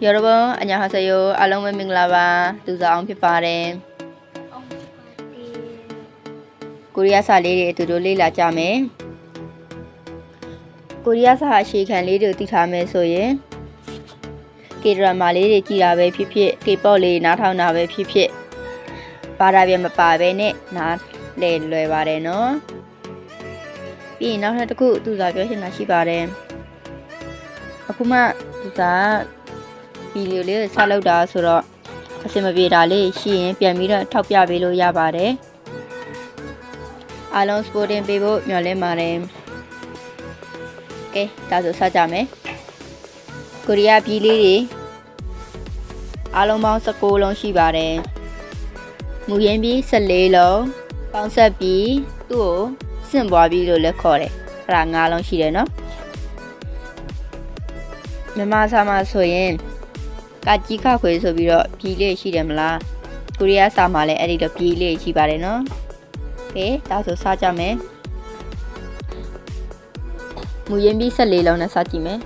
여러분 안녕하세요. 알롱맨 밍라바 두자옹 피파렌 코리아사 레레 두돌리 라자메 코리아사 시간 레레 티타메 소예 K-drama လေးတွေကြည်တာပဲဖြစ်ဖြစ် K-pop လေးနားထောင်တာပဲဖြစ်ဖြစ်ပါတာပြမပါပဲနဲ့နားလဲလွယ်ပါတယ်နော်ပြီးရင်နောက်ထပ်တစ်ခုသူစာပြောချင်တာရှိပါတယ်အခုမှသူစာဗီဒီယိုလေးဆက်လုပ်တာဆိုတော့အဆင်မပြေတာလေးရှိရင်ပြန်ပြီးတော့ထောက်ပြပေးလို့ရပါတယ်အားလုံး supporting ပေးဖို့မျှော်လင့်ပါတယ်ကဲဒါဆိုစကြမယ်ကိုရီးယားပြည်လေးတွေအားလုံးပေါင်း19လုံးရှိပါတယ်မူရင်းပြီး14လုံးပေါင်းဆက်ပြီးသူ့ကိုစင့်ပွားပြီးလို့လည်းခေါ်တယ်အဲ့ဒါ9လုံးရှိတယ်နော်မြန်မာစာမှာဆိုရင်ကာကြီးခခွေဆိုပြီးတော့ပြည်လေးရှိတယ်မလားကိုရီးယားစာမှာလည်းအဲ့ဒီတော့ပြည်လေးရှိပါတယ်နော်ကဲဒါဆိုစကြမယ်မူရင်းပြီး14လုံးနဲ့စကြည့်မယ်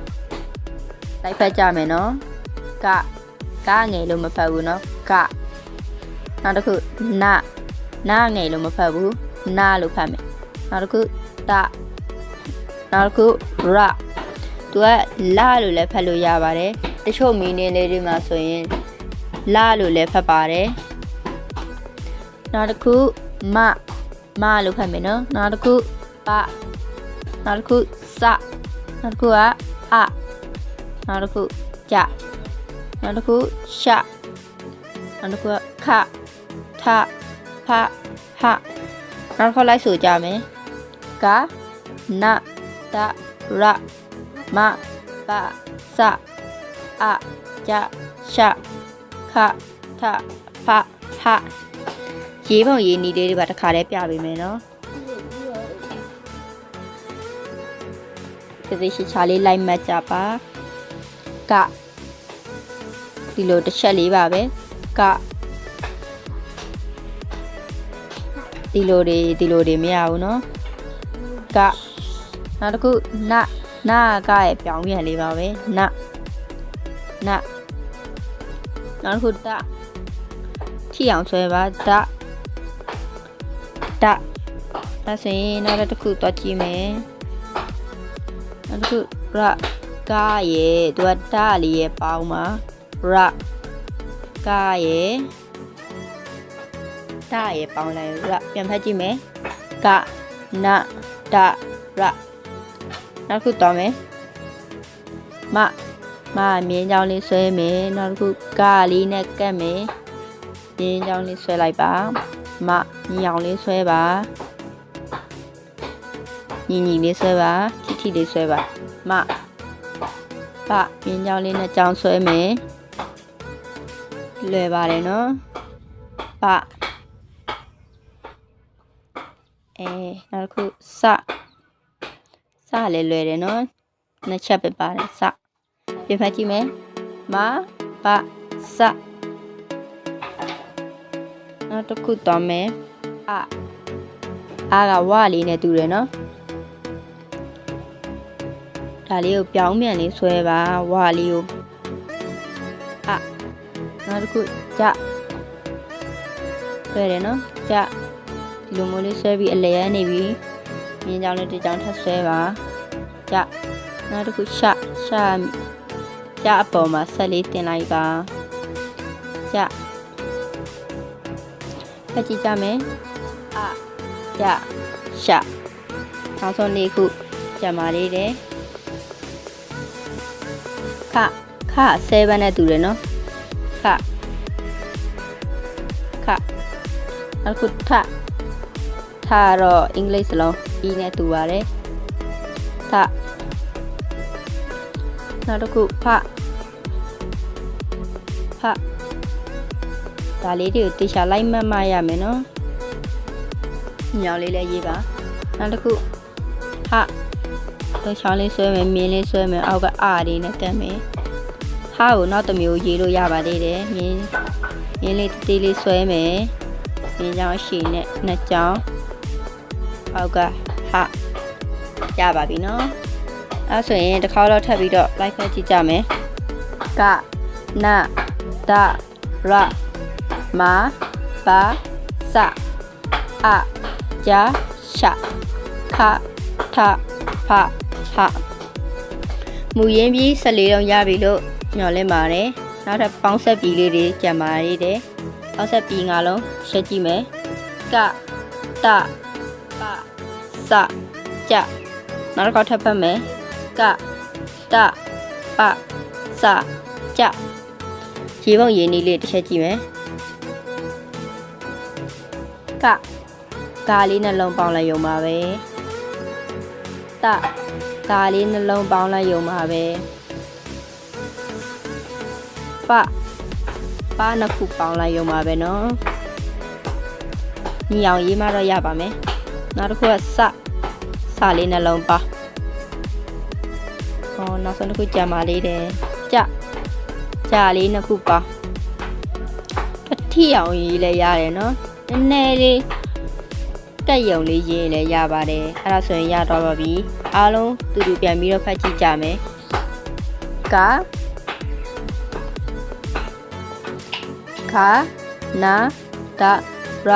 လိုက်ဖက်ကြမယ်နော်ကငယ်လို့မဖတ်ဘူးနော်ကနောက်တစ်ခုနာငယ်လို့မဖတ်ဘူးနာလို့ဖတ်မယ်နောက်တစ်ခုတနောက်တစ်ခုရသူကလာလို့လည်းဖတ်လို့ရပါတယ်တချို့မီနင်းလေးတွေမှာဆိုရင်လာလို့လည်းဖတ်ပါတယ်နောက်တစ်ခုမလို့ဖတ်မယ်နော်နောက်တစ်ခုပနောက်တစ်ခုစနောက်တစ်ခုကအနောက်တစ်ခုကြနောက်တစ်ခုရှနောက်တစ်ခုခထဖဟနောက်တစ်ခုလိုက်ဆိုကြမယ်ကနတရမပစအကြရှခထဖဟရေးပုံရေးနည်းလေးတွေပါတစ်ခါတည်းပြပေးမယ်နော်ဒီရှိချာလေးလိုက်မှတ်ကြပါကဒီလိုတစ်ချက်လေးပါပဲကဒီလိုတွေမရဘူးเนาะကနောက်တစ်ခုနာကရဲ့ပြောင်းပြန်လေးပါပဲနောက်တစ်ခုတထီအောင်ဆွဲပါတဒါဆိုရင်နောက်တစ်ခုတွားကြည့်မယ်နောက်တစ်ခုကရဲ့သူကတားလေးရဲ့ပေါင်းမှာရကရဲ့တားရဲ့ပေါင်းလိုက်ရပြန်ဖတ်ကြည့်မယ်ကနတရနောက်တစ်ခုတော့မယ်မမြင်းချောင်းလေးဆွဲမယ်နောက်တစ်ခုကလေးနဲ့ကတ်မယ်မြင်းချောင်းလေးဆွဲလိုက်ပါညောင်လေးဆွဲပါညီလေးဆွဲပါထီလေးဆွဲပါပမြင်းချောင်းလေးနဲ့ကြောင်းဆွဲမယ်လွယ်ပါတယ်နော်နောက်တစ်ခုစလည်းလွယ်တယ်နော်နှစ်ချက်ပဲပါတယ်စပြန်ဖတ်ကြည့်မယ်စနောက်တစ်ခုတော့မယ်ကဝလေးနဲ့တူတယ်နော်ဒါလေးကိုပြောင်းပြန်လေးဆွဲပါဝါလေးကိုနောက်တစ်ခုကြဆွဲတယ်နော်ကြဒီလိုမျိုးလေးဆွဲပြီးအလဲရနေပြီမြင်းချောင်းလေးတစ်ချောင်းထပ်ဆွဲပါကြနောက်တစ်ခုရှအပေါ်မှာဆက်လေးတင်လိုက်ပါကြဖတ်ကြည့်ကြမယ်ကြရှနောက်ဆုံးလေးခုကြံပါလေးတယ်ခ7နဲ့တူတယ်နော်ခအခုထတော့အင်္ဂလိပ်စလုံး E နဲ့တူပါတယ်နောက်တစ်ခုဖဒါလေးတွေကိုတေချာလိုက်မှတ်ရမယ်နော်ညောင်လေးလည်းရေးပါနောက်တစ်ခုတော့ချောင်းလေးဆွဲမယ်မြင်းလေးဆွဲမယ်အောက်ကလေးနဲ့တက်မယ်ကိုနောက်တစ်မျိုးရေးလို့ရပါသေးတယ်မြင်းလေးတေးလေးဆွဲမယ်မြင်းချောင်းရှည်နဲ့နှစ်ချောင်းအောက်ကရပါပြီနော်အဲ့ဆိုရင်တစ်ခါတော့ထပ်ပြီးတော့ like ဖတ်ကြည့်ကြမယ်က na da ra ma ba sa a ja sha kha tha pha ha မူရင်းပြီး14လုံးရပြီလို့ညွှန်လင်းပါတယ်နောက်ထပ်ပေါင်းဆက်ပြီးလေးတွေကြံပါရတဲ့ပေါင်းဆက်ပြီး5လုံးရှင်းကြည့်မယ်ကတပစကြနောက်တစ်ခါထပ်ဖတ်မယ်ကတပစကြရေပုံရင်းနည်းလေးတစ်ချက်ကြည့်မယ်ကကာလေးနှလုံးပေါင်းလိုက်ရုံပါပဲတကာလေးနှလုံးပေါင်းလိုက်ရုံပါပဲပနှစ်ခုပေါင်းလိုက်ရုံပါပဲเนาะညီအောင်ရေးမှတော့ရပါမယ်နောက်တစ်ခုကစလေးနှလုံးပါနောက်ဆုံးတစ်ခုကြံပါလေးတယ်ကြလေးနှစ်ခုပါတစ်ထီအောင်ရေးလဲရတယ်เนาะနည်းနည်းလေးကက်ယုံလေးရေးလဲရပါတယ်အဲ့ဒါဆိုရင်ရတော့ပါပြီအားလုံးတူတူပြန်ပြီးတော့ဖတ်ကြည့်ကြမယ်ကနာဒရ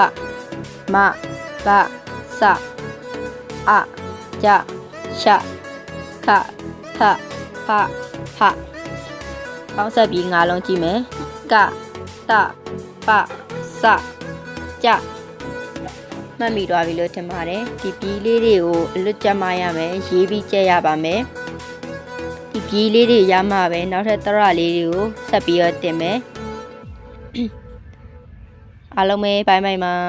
မဘစအကြရှခထဖဖပေါင်းဆက်ပြီး5လုံးကြည့်မယ်ကတပစကြမှတ်မိသွားပြီလို့ထင်ပါတယ်ဒီပြီးလေးတွေကိုအလွတ်ကျမရမယ်ရေးပြီးကြက်ရပါမယ်ဒီပြီးလေးတွေရမှပဲနောက်ထပ်တရလေးတွေကိုဆက်ပြီးတော့တင်မယ်အားလုံးပဲဘိုင်ဘိုင်ပါ